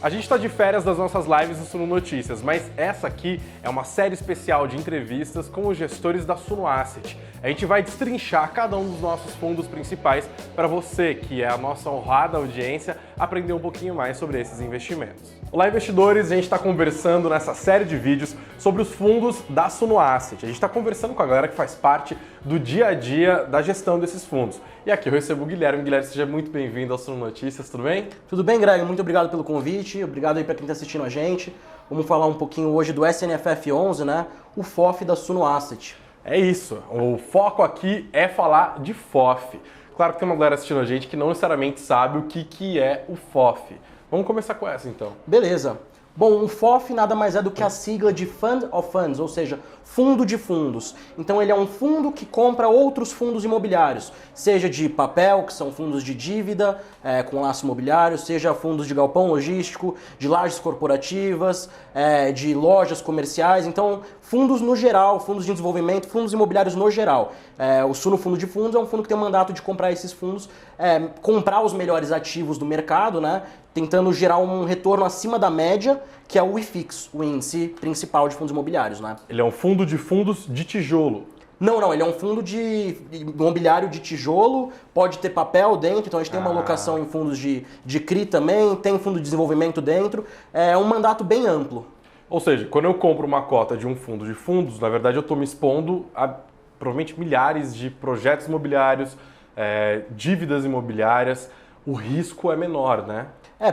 A gente está de férias das nossas lives do Suno Notícias, mas essa aqui é uma série especial de entrevistas com os gestores da Suno Asset. A gente vai destrinchar cada um dos nossos fundos principais para você, que é a nossa honrada audiência, aprender um pouquinho mais sobre esses investimentos. Olá, investidores! A gente está conversando nessa série de vídeos sobre os fundos da Suno Asset. A gente está conversando com a galera que faz parte do dia a dia da gestão desses fundos. E aqui eu recebo o Guilherme. Guilherme, seja muito bem-vindo ao Suno Notícias, tudo bem? Tudo bem, Greg? Muito obrigado pelo convite, obrigado aí para quem está assistindo a gente. Vamos falar um pouquinho hoje do SNFF 11, né? O FOF da Suno Asset. É isso, o foco aqui é falar de FOF. Claro que tem uma galera assistindo a gente que não necessariamente sabe o que é o FOF. Vamos começar com essa então. Beleza. Bom, o FOF nada mais é do que a sigla de Fund of Funds, ou seja, fundo de fundos. Então ele é um fundo que compra outros fundos imobiliários, seja de papel, que são fundos de dívida com laço imobiliário, seja fundos de galpão logístico, de lajes corporativas, de lojas comerciais. Então, fundos no geral, fundos de desenvolvimento, fundos imobiliários no geral. O Suno Fundo de Fundos é um fundo que tem o mandato de comprar esses fundos, comprar os melhores ativos do mercado, né? Tentando gerar um retorno acima da média, que é o IFIX, o índice principal de fundos imobiliários, né? Ele é um fundo de fundos de tijolo. Não, ele é um fundo de imobiliário de tijolo, pode ter papel dentro, então a gente tem uma alocação em fundos de CRI também, tem fundo de desenvolvimento dentro, é um mandato bem amplo. Ou seja, quando eu compro uma cota de um fundo de fundos, na verdade eu estou me expondo a provavelmente milhares de projetos imobiliários, dívidas imobiliárias, o risco é menor, né?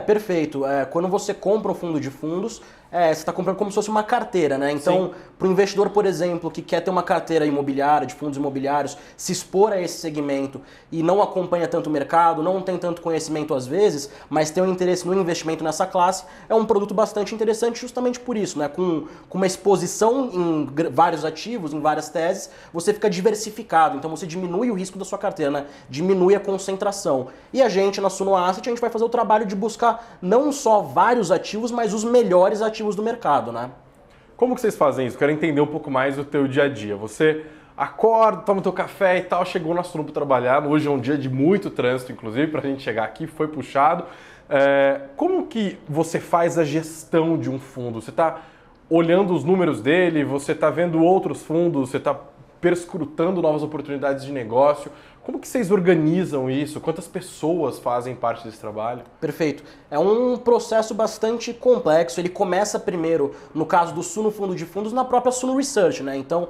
Perfeito. Quando você compra um fundo de fundos, você está comprando como se fosse uma carteira, né? Então, para o investidor, por exemplo, que quer ter uma carteira imobiliária, de fundos imobiliários, se expor a esse segmento e não acompanha tanto o mercado, não tem tanto conhecimento às vezes, mas tem um interesse no investimento nessa classe, é um produto bastante interessante justamente por isso, né? Com uma exposição em vários ativos, em várias teses, você fica diversificado, então você diminui o risco da sua carteira, né? Diminui a concentração. E a gente, na Suno Asset, a gente vai fazer o trabalho de buscar não só vários ativos, mas os melhores ativos do mercado, né? Como que vocês fazem isso? Quero entender um pouco mais do teu dia a dia. Você acorda, toma teu café e tal, chegou na Suno para trabalhar. Hoje é um dia de muito trânsito, inclusive, para a gente chegar aqui, foi puxado. Como que você faz a gestão de um fundo? Você está olhando os números dele, você está vendo outros fundos, você está perscrutando novas oportunidades de negócio. Como que vocês organizam isso? Quantas pessoas fazem parte desse trabalho? Perfeito. É um processo bastante complexo. Ele começa primeiro, no caso do Suno Fundo de Fundos, na própria Suno Research, né? Então,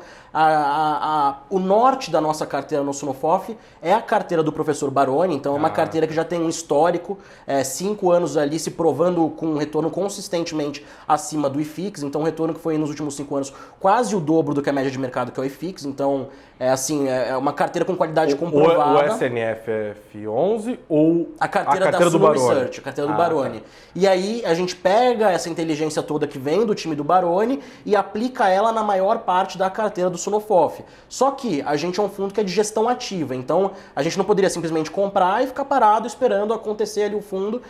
o norte da nossa carteira no Suno FOF é a carteira do professor Baroni. Então, é uma carteira que já tem um histórico, 5 anos ali se provando com um retorno consistentemente acima do IFIX. Então, um retorno que foi nos últimos 5 anos quase o dobro do que a média de mercado, que é o IFIX. Então, é uma carteira com qualidade comprovada. O SNFF 11 ou a carteira da Suno Research, a carteira do Baroni. E aí a gente pega essa inteligência toda que vem do time do Baroni e aplica ela na maior parte da carteira do Suno FOF. Só que a gente é um fundo que é de gestão ativa, então a gente não poderia simplesmente comprar e ficar parado esperando acontecer ali o fundo.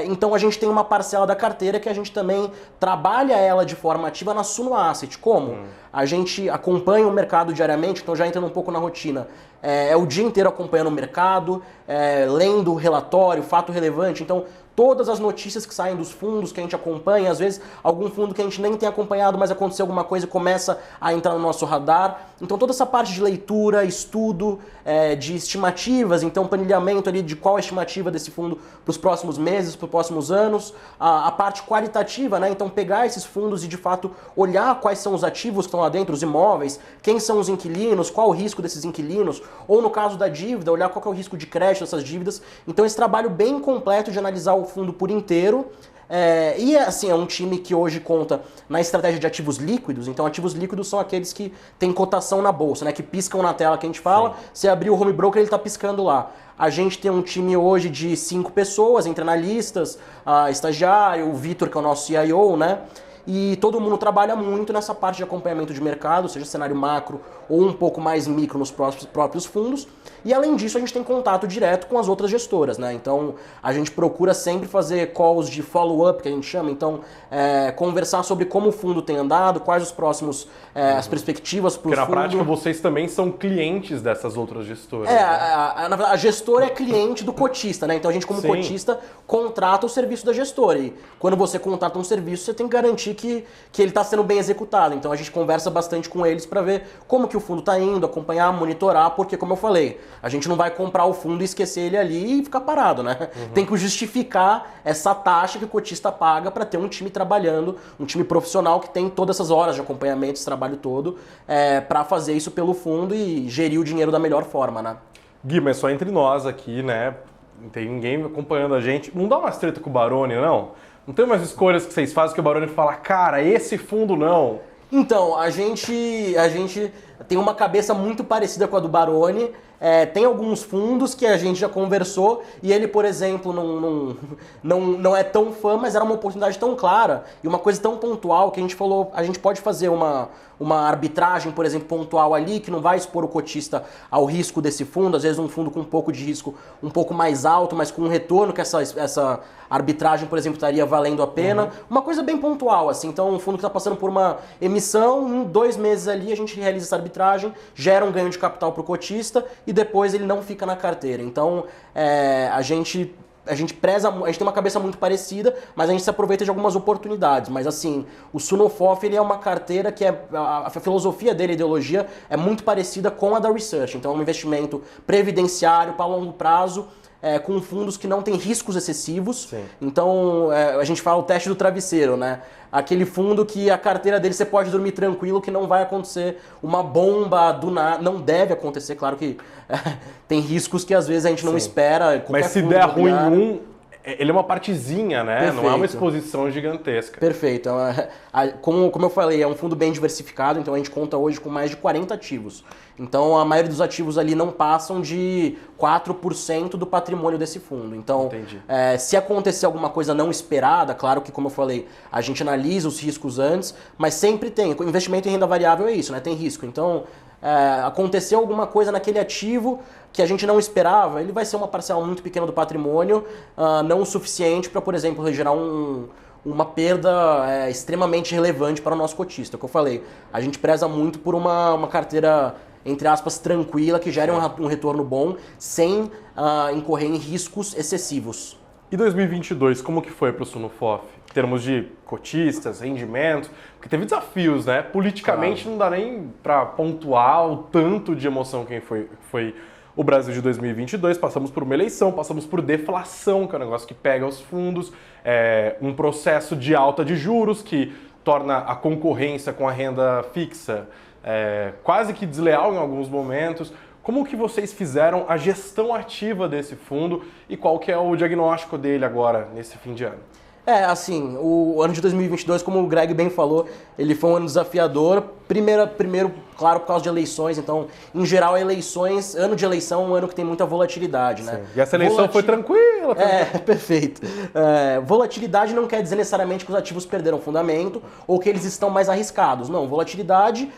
Então a gente tem uma parcela da carteira que a gente também trabalha ela de forma ativa na Suno Asset. Como? A gente acompanha o mercado diariamente, então já entrando um pouco na rotina. É o dia inteiro acompanhando o mercado, lendo o relatório, fato relevante. Então, todas as notícias que saem dos fundos que a gente acompanha, às vezes algum fundo que a gente nem tem acompanhado, mas aconteceu alguma coisa e começa a entrar no nosso radar. Então toda essa parte de leitura, estudo, de estimativas, então planilhamento ali de qual a estimativa desse fundo para os próximos meses, para os próximos anos, a parte qualitativa, né? Então pegar esses fundos e de fato olhar quais são os ativos que estão lá dentro, os imóveis, quem são os inquilinos, qual o risco desses inquilinos, ou no caso da dívida, olhar qual que é o risco de crédito dessas dívidas. Então esse trabalho bem completo de analisar o fundo por inteiro. E assim, é um time que hoje conta na estratégia de ativos líquidos. Então ativos líquidos são aqueles que têm cotação na bolsa, né, que piscam na tela que a gente fala. Sim. Você abrir o home broker, ele está piscando lá. A gente tem um time hoje de 5 pessoas, entre analistas, estagiário, o Vitor, que é o nosso CIO, né? e todo mundo trabalha muito nessa parte de acompanhamento de mercado, seja cenário macro ou um pouco mais micro nos próprios fundos. E além disso, a gente tem contato direto com as outras gestoras, né? Então a gente procura sempre fazer calls de follow-up, que a gente chama, então conversar sobre como o fundo tem andado, quais os próximos, as perspectivas para o fundo. Porque na prática vocês também são clientes dessas outras gestoras. Na verdade, a gestora é cliente do cotista, né? Então a gente, como cotista, contrata o serviço da gestora. E quando você contrata um serviço, você tem que garantir que ele está sendo bem executado. Então a gente conversa bastante com eles para ver como que o fundo está indo, acompanhar, monitorar, porque, como eu falei, a gente não vai comprar o fundo e esquecer ele ali e ficar parado, né? Tem que justificar essa taxa que o cotista paga para ter um time trabalhando, um time profissional que tem todas essas horas de acompanhamento, esse trabalho todo, para fazer isso pelo fundo e gerir o dinheiro da melhor forma, né? Gui, mas só entre nós aqui, né? Não tem ninguém acompanhando a gente. Não dá umas treta com o Baroni, não? Não tem umas escolhas que vocês fazem que o Baroni fala, cara, esse fundo não? Então, a gente tem uma cabeça muito parecida com a do Baroni. Tem alguns fundos que a gente já conversou e ele, por exemplo, não é tão fã, mas era uma oportunidade tão clara e uma coisa tão pontual que a gente falou, a gente pode fazer uma arbitragem, por exemplo, pontual ali, que não vai expor o cotista ao risco desse fundo, às vezes um fundo com um pouco de risco um pouco mais alto, mas com um retorno que essa arbitragem, por exemplo, estaria valendo a pena. Uma coisa bem pontual, assim. Então, um fundo que está passando por uma emissão, em 2 meses ali a gente realiza essa arbitragem, gera um ganho de capital para o cotista e depois ele não fica na carteira. Então, a gente tem uma cabeça muito parecida, mas a gente se aproveita de algumas oportunidades. Mas assim, o Sunofof, ele é uma carteira que a filosofia dele, a ideologia, é muito parecida com a da Research. Então é um investimento previdenciário para longo prazo, com fundos que não têm riscos excessivos. Sim. Então a gente fala o teste do travesseiro, né? Aquele fundo que a carteira dele você pode dormir tranquilo, que não vai acontecer uma bomba do nada. Não deve acontecer, claro que tem riscos que às vezes a gente não espera. Mas se der ruim ele é uma partezinha, né? Perfeito. Não é uma exposição gigantesca. Perfeito. Como eu falei, é um fundo bem diversificado, então a gente conta hoje com mais de 40 ativos. Então a maioria dos ativos ali não passam de 4% do patrimônio desse fundo. Então, se acontecer alguma coisa não esperada, claro que, como eu falei, a gente analisa os riscos antes, mas sempre tem. O investimento em renda variável é isso, né? Tem risco. Então, aconteceu alguma coisa naquele ativo que a gente não esperava, ele vai ser uma parcela muito pequena do patrimônio, não o suficiente para, por exemplo, gerar uma perda extremamente relevante para o nosso cotista. É o que eu falei, a gente preza muito por uma carteira, entre aspas, tranquila, que gere um retorno bom, sem incorrer em riscos excessivos. E 2022, como que foi para o Sunofof? Em termos de cotistas, rendimentos, porque teve desafios, né? Politicamente não dá nem para pontuar o tanto de emoção que foi o Brasil de 2022. Passamos por uma eleição, passamos por deflação, que é um negócio que pega os fundos, um processo de alta de juros que torna a concorrência com a renda fixa quase que desleal em alguns momentos. Como que vocês fizeram a gestão ativa desse fundo e qual que é o diagnóstico dele agora, nesse fim de ano? Assim, o ano de 2022, como o Greg bem falou, ele foi um ano desafiador. Primeiro, claro, por causa de eleições. Então, em geral, ano de eleição é um ano que tem muita volatilidade, né? E essa eleição foi tranquila. Perfeito. Volatilidade não quer dizer necessariamente que os ativos perderam fundamento ou que eles estão mais arriscados. Não, volatilidade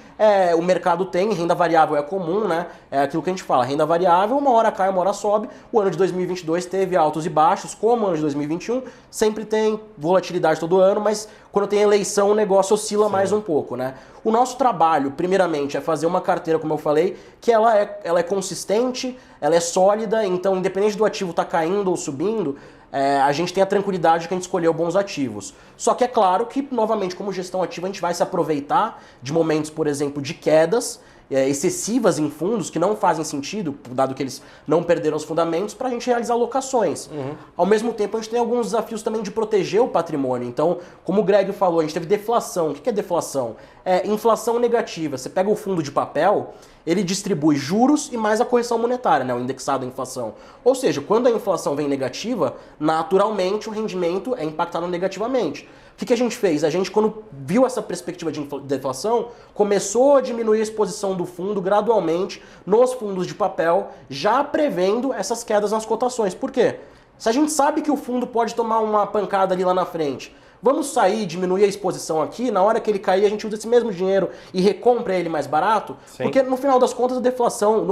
o mercado tem, renda variável é comum, né? É aquilo que a gente fala, renda variável, uma hora cai, uma hora sobe. O ano de 2022 teve altos e baixos, como o ano de 2021, sempre tem volatilidade todo ano, mas quando tem eleição o negócio oscila mais um pouco, né? O nosso trabalho, primeiramente, é fazer uma carteira, como eu falei, que ela é consistente, ela é sólida, então independente do ativo estar caindo ou subindo, a gente tem a tranquilidade de que a gente escolheu bons ativos. Só que é claro que, novamente, como gestão ativa, a gente vai se aproveitar de momentos, por exemplo, de quedas excessivas em fundos que não fazem sentido, dado que eles não perderam os fundamentos, para a gente realizar alocações. Ao mesmo tempo, a gente tem alguns desafios também de proteger o patrimônio. Então, como o Greg falou, a gente teve deflação. O que é deflação? Inflação negativa. Você pega o fundo de papel, ele distribui juros e mais a correção monetária, né, o indexado à inflação. Ou seja, quando a inflação vem negativa, naturalmente o rendimento é impactado negativamente. O que a gente fez? A gente, quando viu essa perspectiva de deflação, começou a diminuir a exposição do fundo gradualmente nos fundos de papel, já prevendo essas quedas nas cotações. Por quê? Se a gente sabe que o fundo pode tomar uma pancada ali lá na frente, vamos sair, diminuir a exposição aqui, na hora que ele cair a gente usa esse mesmo dinheiro e recompra ele mais barato, Sim. porque no final das contas a deflação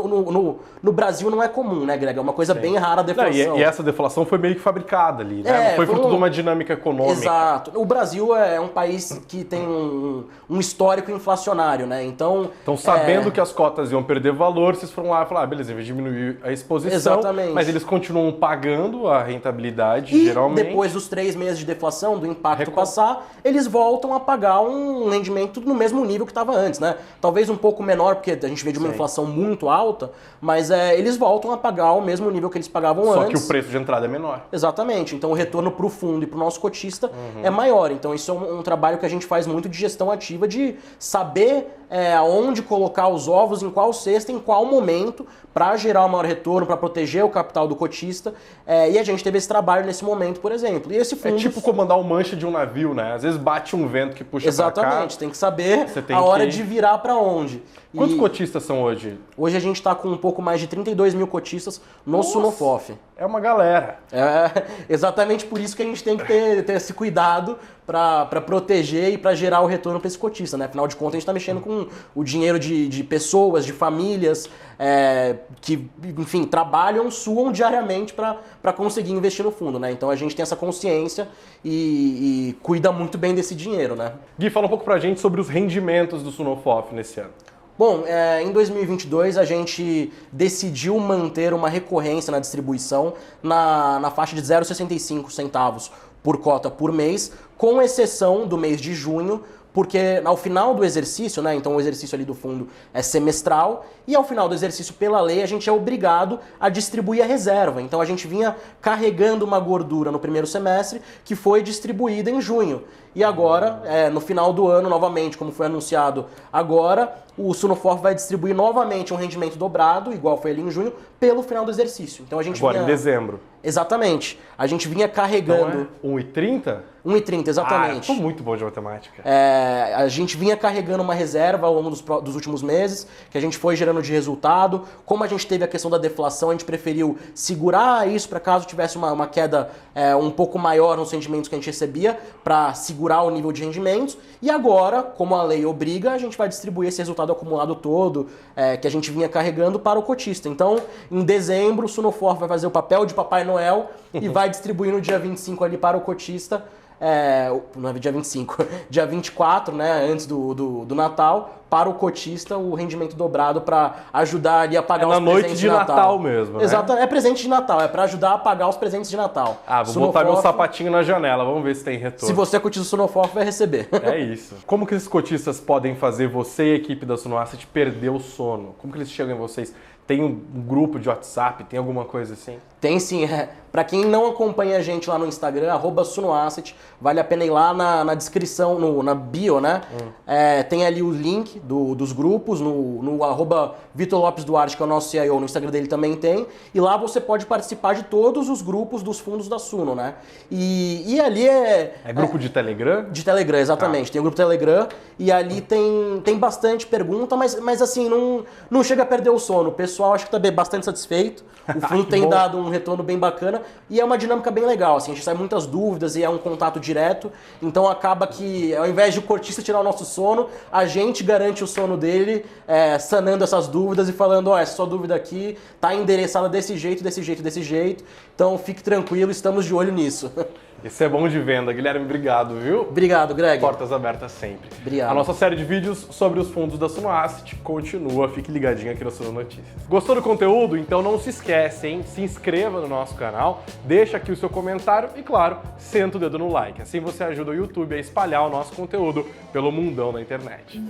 no Brasil não é comum, né, Greg? É uma coisa bem rara a deflação. E essa deflação foi meio que fabricada ali, né? Não foi fruto de uma dinâmica econômica. Exato. O Brasil é um país que tem um histórico inflacionário, né? Então, sabendo que as cotas iam perder valor, vocês foram lá e falaram, beleza, em vez de diminuir a exposição, exatamente. Mas eles continuam pagando a rentabilidade, e geralmente. Depois dos 3 meses de deflação, do impacto passar, eles voltam a pagar um rendimento no mesmo nível que estava antes, né? Talvez um pouco menor, porque a gente veio de uma inflação muito alta, mas eles voltam a pagar o mesmo nível que eles pagavam antes. Só que o preço de entrada é menor. Exatamente. Então o retorno para o fundo e para o nosso cotista é maior. Então isso é um trabalho que a gente faz muito de gestão ativa, de saber aonde colocar os ovos, em qual cesta, em qual momento, para gerar o maior retorno, para proteger o capital do cotista. E a gente teve esse trabalho nesse momento, por exemplo. E esse fundo... É tipo comandar o manche de um navio, né? Às vezes bate um vento que puxa pra cá. Exatamente, tem que saber a hora de virar para onde. Quantos cotistas são hoje? Hoje a gente está com um pouco mais de 32 mil cotistas no Sunofof. É uma galera. É exatamente por isso que a gente tem que ter esse cuidado para proteger e para gerar o retorno para esse cotista, né? Afinal de contas, a gente está mexendo com o dinheiro de pessoas, de famílias que, enfim, trabalham, suam diariamente para conseguir investir no fundo, né? Então a gente tem essa consciência e cuida muito bem desse dinheiro, né? Gui, fala um pouco pra gente sobre os rendimentos do Sunofof nesse ano. Bom, em 2022 a gente decidiu manter uma recorrência na distribuição na faixa de 0,65 centavos por cota por mês, com exceção do mês de junho, porque ao final do exercício, né, então o exercício ali do fundo é semestral, e ao final do exercício, pela lei, a gente é obrigado a distribuir a reserva. Então a gente vinha carregando uma gordura no primeiro semestre que foi distribuída em junho. E agora, no final do ano, novamente, como foi anunciado agora, o Sunofof vai distribuir novamente um rendimento dobrado, igual foi ali em junho, pelo final do exercício. Então a gente agora, em dezembro. Exatamente. A gente vinha carregando... Então 1,30? 1,30, exatamente. Eu tô muito bom de matemática. A gente vinha carregando uma reserva ao longo dos últimos meses, que a gente foi gerando de resultado. Como a gente teve a questão da deflação, a gente preferiu segurar isso para caso tivesse uma queda um pouco maior nos rendimentos que a gente recebia, para segurar o nível de rendimentos. E agora, como a lei obriga, a gente vai distribuir esse resultado acumulado todo que a gente vinha carregando para o cotista. Então, em dezembro, o Sunofof vai fazer o papel de Papai Noel e vai distribuir no dia 25 ali para o cotista. Não é dia 25, dia 24, né, antes do Natal, para o cotista o rendimento dobrado para ajudar ali a pagar os presentes de Natal. Na noite de Natal mesmo, né? Exato, é presente de Natal, é para ajudar a pagar os presentes de Natal. Vou botar meu sapatinho na janela, vamos ver se tem retorno. Se você é cotista do Sunofof, vai receber. É isso. Como que esses cotistas podem fazer você e a equipe da Sunoasset perder o sono? Como que eles chegam em vocês? Tem um grupo de WhatsApp? Tem alguma coisa assim? Tem sim. Para quem não acompanha a gente lá no Instagram, @Sunoasset, vale a pena ir lá na descrição, na bio, né? Tem ali o link dos grupos, no @Vitor Lopes Duarte, que é o nosso CIO, no Instagram dele também tem. E lá você pode participar de todos os grupos dos fundos da Suno, né? E ali É grupo de Telegram? De Telegram, exatamente. Tem o grupo Telegram e ali tem bastante pergunta, mas assim, não chega a perder o sono. O pessoal acho que tá bastante satisfeito. O fundo tem dado um retorno bem bacana e é uma dinâmica bem legal. Assim, a gente sai muitas dúvidas e é um contato direto. Então acaba que, ao invés de o cortista tirar o nosso sono, a gente garante o sono dele, sanando essas dúvidas e falando, essa sua dúvida aqui tá endereçada desse jeito, desse jeito, desse jeito. Então fique tranquilo, estamos de olho nisso. Isso é bom de venda. Guilherme, obrigado, viu? Obrigado, Greg. Portas abertas sempre. Obrigado. A nossa série de vídeos sobre os fundos da Sunoasset continua. Fique ligadinho aqui no Suno Notícias. Gostou do conteúdo? Então não se esquece, hein? Se inscreva no nosso canal, deixa aqui o seu comentário e, claro, senta o dedo no like. Assim você ajuda o YouTube a espalhar o nosso conteúdo pelo mundão da internet.